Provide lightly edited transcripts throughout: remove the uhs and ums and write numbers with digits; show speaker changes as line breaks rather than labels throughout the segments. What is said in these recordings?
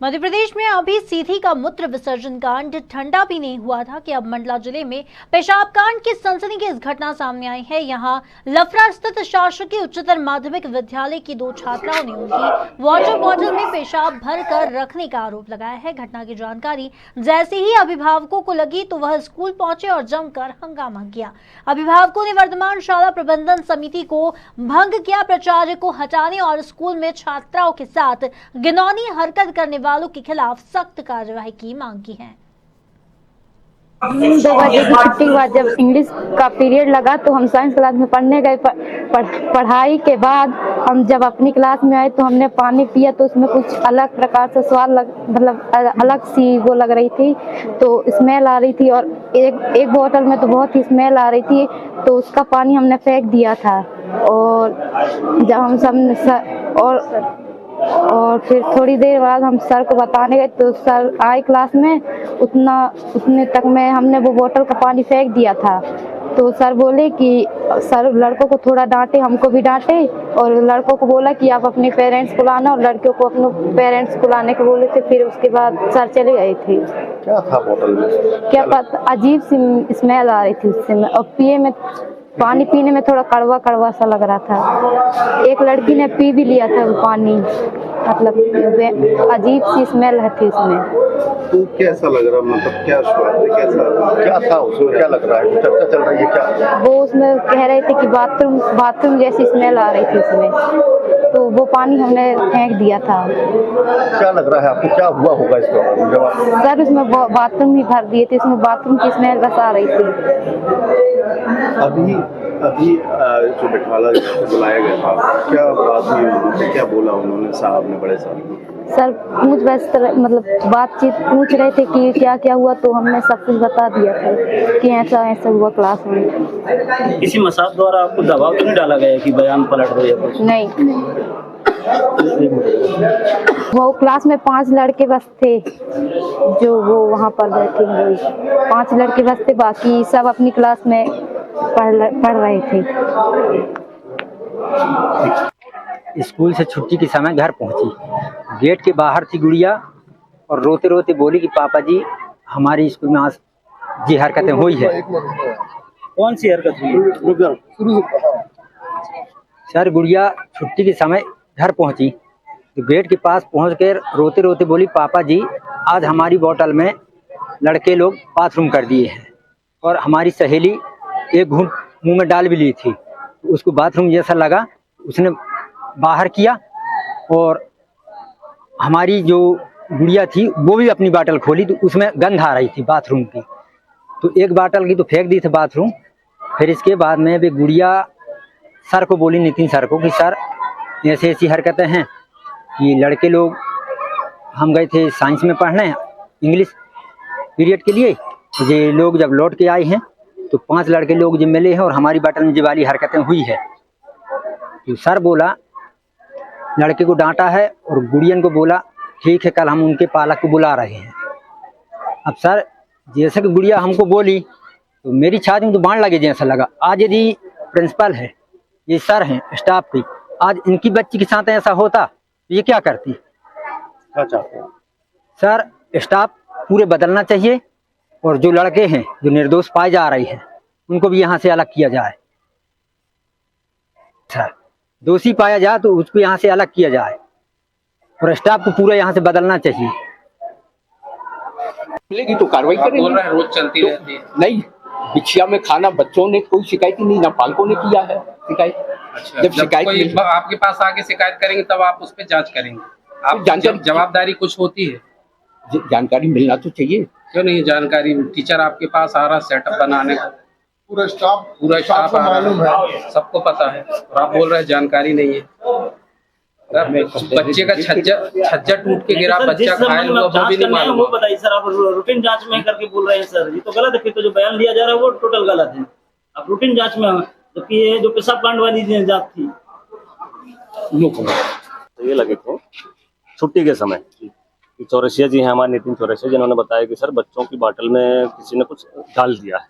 मध्य प्रदेश में अभी सीधी का मूत्र विसर्जन कांड ठंडा भी नहीं हुआ था कि अब मंडला जिले में पेशाब कांड की सनसनीखेज घटना सामने आई है। यहां लफरा स्थित शासकीय उच्चतर माध्यमिक विद्यालय की 2 छात्राओं ने उनकी वाटर बॉटल में पेशाब भरकर रखने का आरोप लगाया है। घटना की जानकारी जैसे ही अभिभावकों को लगी तो वह स्कूल पहुंचे और जमकर हंगामा किया। अभिभावकों ने वर्तमान शाला प्रबंधन समिति को भंग किया, प्राचार्य को हटाने और स्कूल में छात्राओं के साथ घिनौनी हरकत करने वालों के खिलाफ सख्त कार्रवाई की मांग की है।
2 बजे की छुट्टी के बाद जब इंग्लिश का पीरियड लगा तो हम साइंस क्लास में पढ़ने गए। पढ़ाई के बाद हम जब अपनी क्लास में आए तो हमने पानी पिया तो उसमें कुछ अलग प्रकार से स्वाद मतलब अलग सी वो लग रही थी, तो स्मेल आ रही थी और एक बोतल में तो बहुत ही स्मेल आ रही थी, तो उसका पानी हमने फेंक दिया था। और जब हम सब और फिर थोड़ी देर बाद हम सर को बताने गए तो सर आए क्लास में, उतने तक में हमने वो बोतल का पानी फेंक दिया था। तो सर बोले कि सर लड़कों को थोड़ा डांटे, हमको भी डांटे और लड़कों को बोला कि आप अपने पेरेंट्स को लाना और लड़कियों को अपने पेरेंट्स को लाने को बोले थे। फिर उसके बाद सर चले गए थे।
क्या था बोतल में?
क्या पता, अजीब सी स्मेल आ रही थी उससे और पानी पीने में थोड़ा कड़वा कड़वा सा लग रहा था। एक लड़की ने पी भी लिया था वो पानी, मतलब अजीब सी स्मेल थी उसमें।
तो कैसा लग रहा, मतलब क्या स्वाद है, क्या था उसमें, क्या लग रहा है, चर्चा चल रही है क्या?
वो उसमें कह रहे थे कि बाथरूम जैसी स्मेल आ रही थी उसमें, तो वो पानी हमने फेंक दिया था।
क्या लग रहा है आपको, क्या हुआ होगा इस दौरान जब आप?
सर उसमें बाथरूम ही भर दिए थे, उसमें बाथरूम की स्मेल बस आ रही थी।
अभी जो बिठाला बुलाया गया था, क्या बात हुई उन्होंने, क्या बोला उन्होंने साहब ने, बड़े साहब?
सर मतलब बातचीत पूछ रहे थे कि क्या क्या हुआ, तो हमने सब कुछ बता दिया था कि ऐसा ऐसा हुआ क्लास में।
किसी मसाज द्वारा आपको दबाव तो नहीं डाला गया कि बयान पलट दो या कुछ?
नहीं, वो क्लास में 5 लड़के बस थे जो वो वहाँ पर बैठे हुए, 5 लड़के बस थे, बाकी सब अपनी क्लास में पढ़ रहे थे।
स्कूल से छुट्टी के समय घर पहुंची, गेट के बाहर थी गुड़िया और रोते रोते बोली कि पापा जी हमारी स्कूल में आज ये हरकतें हुई है।
कौन सी हरकत हुई?
सर गुड़िया छुट्टी के समय घर पहुंची तो गेट के पास पहुंच कर रोते रोते बोली पापा जी आज हमारी बोतल में लड़के लोग बाथरूम कर दिए हैं और हमारी सहेली एक घूंट मुंह में डाल भी ली थी, तो उसको बाथरूम जैसा लगा, उसने बाहर किया और हमारी जो गुड़िया थी वो भी अपनी बाटल खोली तो उसमें गंध आ रही थी बाथरूम की, तो एक बाटल की तो फेंक दी थी बाथरूम। फिर इसके बाद में भी गुड़िया सर को बोली, नितिन सर को, कि सर ऐसी ऐसी हरकतें हैं कि लड़के लोग, हम गए थे साइंस में पढ़ने इंग्लिश पीरियड के लिए, ये लोग जब लौट के आए हैं तो 5 लड़के लोग जो मिले हैं और हमारी बाटल में ये वाली हरकतें हुई है। तो सर बोला, लड़के को डांटा है और गुड़ियन को बोला ठीक है कल हम उनके पालक को बुला रहे हैं। अब सर जैसे कि गुड़िया हमको बोली तो मेरी छाती में तो बाण लगे जैसा लगा। आज यदि प्रिंसिपल है, ये सर हैं स्टाफ की, आज इनकी बच्ची के साथ ऐसा होता तो ये क्या करती?
क्या चाहते हैं
सर? स्टाफ पूरे बदलना चाहिए और जो लड़के हैं जो निर्दोष पाए जा रहे हैं उनको भी यहाँ से अलग किया जाए। सर दोषी पाया जाए तो उसको यहाँ से अलग किया जाए और स्टाफ को पूरा यहाँ से बदलना चाहिए।
मिलेगी तो कार्रवाई करेंगे।
बोल रहे हैं रोज चलती रहती है।
नहीं, बिछिया में खाना बच्चों ने कोई शिकायत ही नहीं, ना पालकों ने किया है शिकायत।
अच्छा,
जब शिकायत
कोई आपके पास आके शिकायत करेंगे तब आप उस पर जांच करेंगे? आप जवाबदारी कुछ होती है?
जानकारी मिलना तो चाहिए।
क्यों नहीं जानकारी? टीचर आपके पास आ रहा सेटअप बनाने का, पूरा स्टाफ आ रहा है, सबको पता है और आप बोल रहे हैं जानकारी नहीं है। बच्चे का छज्जा टूट के गिरा, बच्चा घायल हुआ, वो भी नहीं मालूम।
वो बताइए सर, आप रूटीन जांच में करके बोल रहे हैं सर, ये तो गलत है। फिर तो जो बयान लिया जा रहा है वो टोटल गलत है। आप रूटीन जांच में, जबकि ये जो पेशाब कांड वाली जांच थी।
तो ये लगे थे छुट्टी के समय, चौरसिया जी हैं हमारे, नितिन चौरसिया, जिन्होंने बताया कि सर बच्चों की बोतल में किसी ने कुछ डाल दिया है।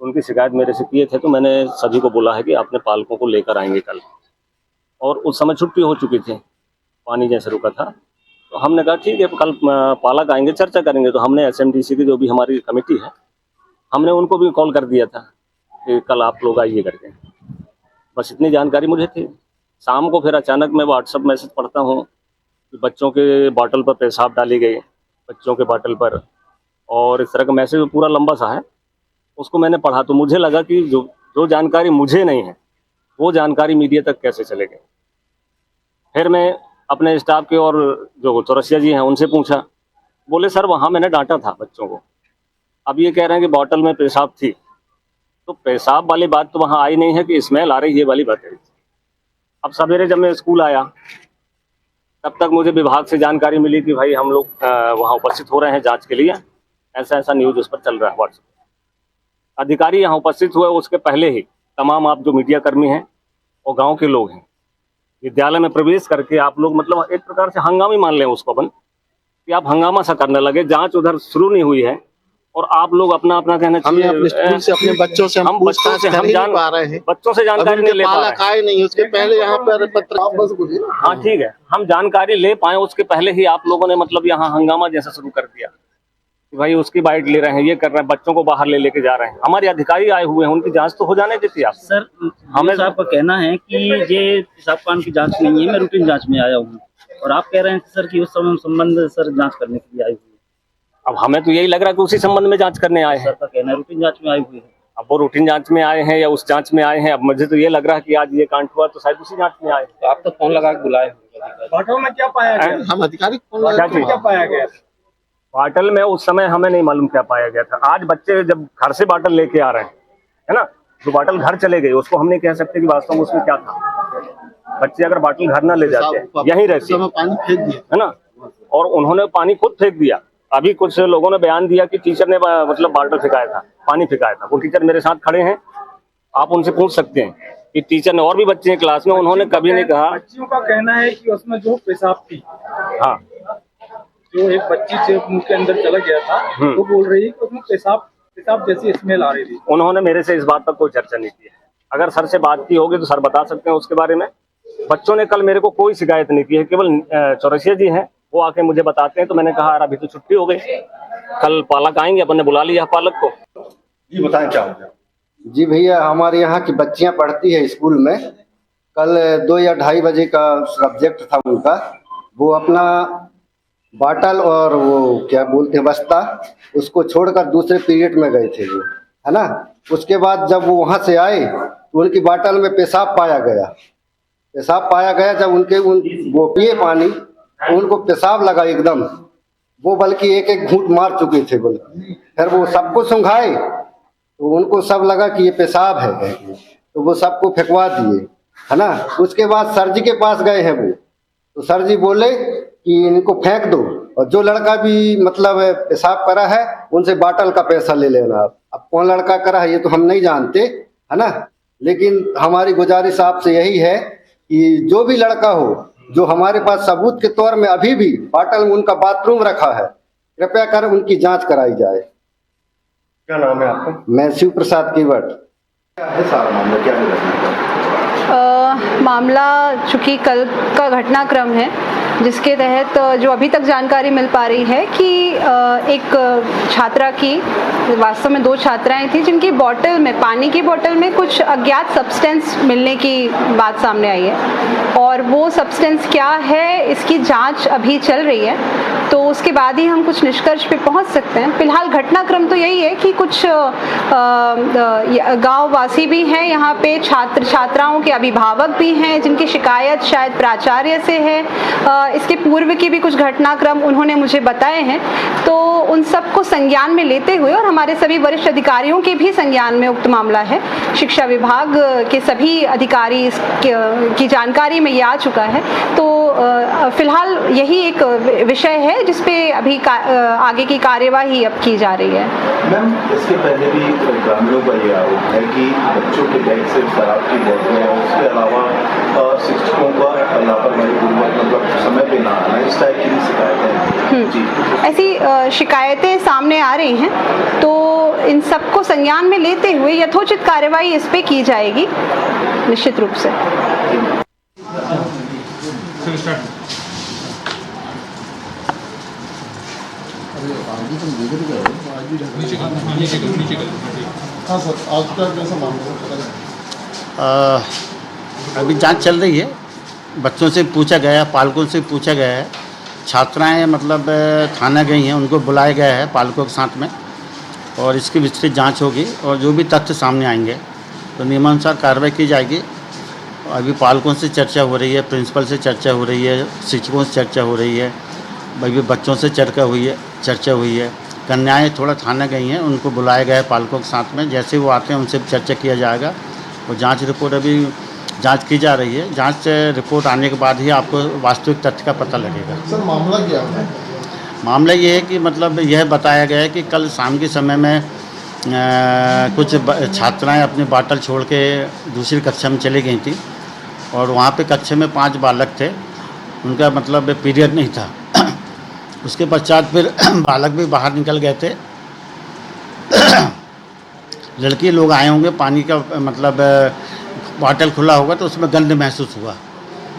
उनकी शिकायत मेरे से किए थे, तो मैंने सभी को बोला है कि अपने पालकों को लेकर आएंगे कल। और उस समय छुट्टी हो चुकी थी, पानी जैसे रुका था, तो हमने कहा ठीक है, कल पालक आएंगे, चर्चा करेंगे। तो हमने SMDC की जो भी हमारी कमेटी है, हमने उनको भी कॉल कर दिया था कि कल आप लोग आइए करके। बस इतनी जानकारी मुझे थी। शाम को फिर अचानक मैं व्हाट्सएप मैसेज पढ़ता हूँ कि बच्चों के बॉटल पर पेशाब डाली गई, बच्चों के बॉटल पर, और इस तरह का मैसेज पूरा लंबा सा है। उसको मैंने पढ़ा तो मुझे लगा कि जो जानकारी मुझे नहीं है वो जानकारी मीडिया तक कैसे चलेगी। फिर मैं अपने स्टाफ के और जो चौरसिया जी हैं उनसे पूछा, बोले सर वहाँ मैंने डांटा था बच्चों को, अब ये कह रहे हैं कि बॉटल में पेशाब थी। तो पेशाब वाली बात तो वहाँ आई नहीं है कि स्मेल आ रही, ये वाली बात है। अब सवेरे जब मैं स्कूल आया तब तक मुझे विभाग से जानकारी मिली कि भाई हम लोग वहाँ उपस्थित हो रहे हैं जांच के लिए, ऐसा ऐसा न्यूज़ उस पर चल रहा है व्हाट्सएप। अधिकारी यहाँ उपस्थित हुए उसके पहले ही तमाम आप जो मीडिया कर्मी हैं और गांव के लोग हैं, विद्यालय में प्रवेश करके आप लोग मतलब एक प्रकार से हंगामी मान लें उसको अपन, कि आप हंगामा सा करने लगे। जांच उधर शुरू नहीं हुई है और आप लोग अपना अपना कहना चाहिए।
हमने अपने स्कूल से अपने बच्चों से हम पूछताछ कर ही नहीं पा रहे हैं,
बच्चों से जानकारी नहीं ले पा रहे
हैं। नहीं, उसके पहले यहाँ पर पत्र।
हाँ ठीक है, हम जानकारी ले पाए उसके पहले ही आप लोगों ने मतलब यहाँ हंगामा जैसा शुरू कर दिया कि भाई उसकी बाइट ले रहे हैं, ये कर रहे हैं, बच्चों को बाहर लेके जा रहे हैं। हमारे अधिकारी आए हुए हैं, उनकी जांच तो हो जाने देती आप।
सर हमें साहब का कहना है कि ये पेशाब पान की जांच नहीं है, मैं रूटीन जांच में आया हूँ, और आप कह रहे हैं सर कि उस समय संबंध सर जांच करने के लिए आई हुई है।
अब हमें तो यही लग रहा है कि उसी संबंध में जांच करने आए हैं।
सर का कहना है रूटीन जांच में आई हुई है।
अब वो रूटीन जांच में आए हैं या उस जांच में आए हैं, अब मुझे तो ये लग रहा है कि आज ये कांड हुआ तो शायद उसी जांच में आए।
तो आप तो फोन लगा के बुलाए
बॉटल में क्या पाया गया?
हम अधिकारी
क्या पाया गया?
बॉटल में उस समय हमें नहीं मालूम क्या पाया गया था। आज बच्चे जब घर से बॉटल लेके आ रहे हैं, है ना, जो बॉटल घर चले गए उसको हम नहीं कह सकते कि वास्तव में उसमें क्या था। बच्चे अगर बॉटल घर ना ले जाते, यहीं रहते,
पानी फेंक दिया,
है ना, और उन्होंने पानी खुद फेंक दिया। अभी कुछ लोगों ने बयान दिया कि टीचर ने मतलब बॉटल फेंकाया था, पानी फेंकाया था। वो टीचर मेरे साथ खड़े हैं, आप उनसे पूछ सकते हैं कि टीचर ने, और भी बच्चे हैं क्लास में, उन्होंने कभी नहीं कहा।
बच्चियों का कहना है कि उसमें जो पेशाब थी,
हाँ,
जो एक बच्ची से मुंह के अंदर चला गया था, वो बोल रही है कि उसमें पेशाब जैसी स्मेल आ रही थी।
उन्होंने मेरे से इस बात पर कोई चर्चा नहीं की है। अगर सर से बात की होगी तो सर बता सकते हैं उसके बारे में। बच्चों ने कल मेरे को कोई शिकायत नहीं की है, केवल चौरसिया जी हैं वो आके मुझे बताते हैं। तो मैंने कहा यार अभी तो छुट्टी हो गई, कल पालक आएंगे, अपन ने बुला लिया पालक को।
जी बताएं क्या हो गया।
जी भैया, हमारे यहाँ की बच्चियाँ पढ़ती है स्कूल में। कल 2 या 2:30 बजे का सब्जेक्ट था उनका, वो अपना बॉटल और वो क्या बोलते हैं बस्ता, उसको छोड़कर दूसरे पीरियड में गए थे वो, है ना। उसके बाद जब वो वहाँ से आए तो उनकी बॉटल में पेशाब पाया गया। जब वो पिए पानी तो उनको पेशाब लगा एकदम, वो बल्कि एक घूंट मार चुके थे बल्कि। फिर वो सबको सुंघाए तो उनको सब लगा कि ये पेशाब है, तो वो सबको फेंकवा दिए, है ना। उसके बाद सर जी के पास गए हैं वो, तो सर जी बोले कि इनको फेंक दो, और जो लड़का भी मतलब पेशाब करा है उनसे बॉटल का पैसा ले लेना। अब कौन लड़का करा है ये तो हम नहीं जानते, है ना। लेकिन हमारी गुजारिश आपसे यही है कि जो भी लड़का हो जो हमारे पास सबूत के तौर में अभी भी बॉटल में उनका बाथरूम रखा है, कृपया कर उनकी जांच कराई जाए।
क्या नाम है आपका?
मैं शिव प्रसाद केवट।
क्या है सारा मामला, क्या है?
मामला चूँकि कल का घटनाक्रम है, जिसके तहत जो अभी तक जानकारी मिल पा रही है कि एक छात्रा की, वास्तव में 2 छात्राएं थी जिनकी बॉटल में, पानी की बॉटल में कुछ अज्ञात सब्सटेंस मिलने की बात सामने आई है, और वो सब्सटेंस क्या है इसकी जांच अभी चल रही है। तो उसके बाद ही हम कुछ निष्कर्ष पे पहुंच सकते हैं। फिलहाल घटनाक्रम तो यही है कि कुछ गाँव वासी भी हैं यहाँ पे, छात्राओं के अभिभावक भी हैं जिनकी शिकायत शायद प्राचार्य से है। इसके पूर्व की भी कुछ घटनाक्रम उन्होंने मुझे बताए हैं। तो उन सबको संज्ञान में लेते हुए, और हमारे सभी वरिष्ठ अधिकारियों के भी संज्ञान में उक्त मामला है, शिक्षा विभाग के सभी अधिकारी की जानकारी में ये आ चुका है। तो फिलहाल यही एक विषय है जिसपे अभी आगे की कार्यवाही अब की जा रही है।
मैम, इसके पहले भी ग्रामीणों का ये आरोप है कि बच्चों के बैग से शराब की बोतलें और उसके अलावा शिक्षकों का लापरवाही मतलब समय पे ना आना, इस टाइप की शिकायतें
ऐसी शिकायतें सामने आ रही हैं। तो इन सबको संज्ञान में लेते हुए यथोचित कार्यवाही इस पे की जाएगी निश्चित रूप से।
हाँ सर, आज का कैसा मामला?
अभी जांच चल रही है। बच्चों से पूछा गया है, पालकों से पूछा गया है। छात्राएं मतलब थाना गई हैं, उनको बुलाया गया है पालकों के साथ में, और इसकी विस्तृत जांच होगी और जो भी तथ्य सामने आएंगे तो नियमानुसार कार्रवाई की जाएगी। अभी पालकों से चर्चा हो रही है, प्रिंसिपल से चर्चा हो रही है, शिक्षकों से चर्चा हो रही है, अभी बच्चों से चर्चा हुई है। कन्याएं थोड़ा थाना गई हैं, उनको बुलाया गया है पालकों के साथ में। जैसे वो आते हैं उनसे चर्चा किया जाएगा और जांच रिपोर्ट अभी जांच की जा रही है। जांच रिपोर्ट आने के बाद ही आपको वास्तविक तथ्य का पता लगेगा।
सर मामला क्या है?
मामला ये है कि मतलब यह बताया गया है कि कल शाम के समय में कुछ छात्राएं अपनी बाटल छोड़ के दूसरी कक्षा में चली गई थी और वहाँ पे कक्षा में 5 बालक थे, उनका मतलब पीरियड नहीं था। उसके पश्चात फिर बालक भी बाहर निकल गए थे। लड़के लोग आए होंगे, पानी का मतलब बाटल खुला होगा तो उसमें गंध महसूस हुआ।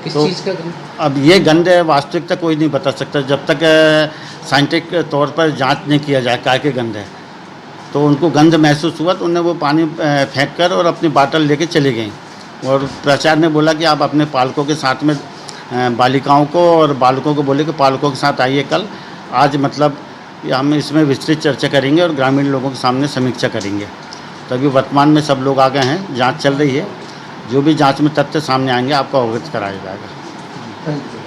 किस
तो
चीज़ का गंध?
अब ये गंध वास्तविकता कोई नहीं बता सकता जब तक साइंटिफिक तौर पर जांच नहीं किया जाए क्या के गंध है। तो उनको गंध महसूस हुआ तो उन्हें वो पानी फेंक कर और अपनी बाटल लेके चली गई। और प्राचार्य ने बोला कि आप अपने पालकों के साथ में बालिकाओं को और बालकों को बोले कि पालकों के साथ आइए कल। आज मतलब हम इसमें विस्तृत चर्चा करेंगे और ग्रामीण लोगों के सामने समीक्षा करेंगे। तो अभी वर्तमान में सब लोग आ गए हैं, जांच चल रही है। जो भी जांच में तथ्य सामने आएंगे आपको अवगत कराया जाएगा।
Thank you.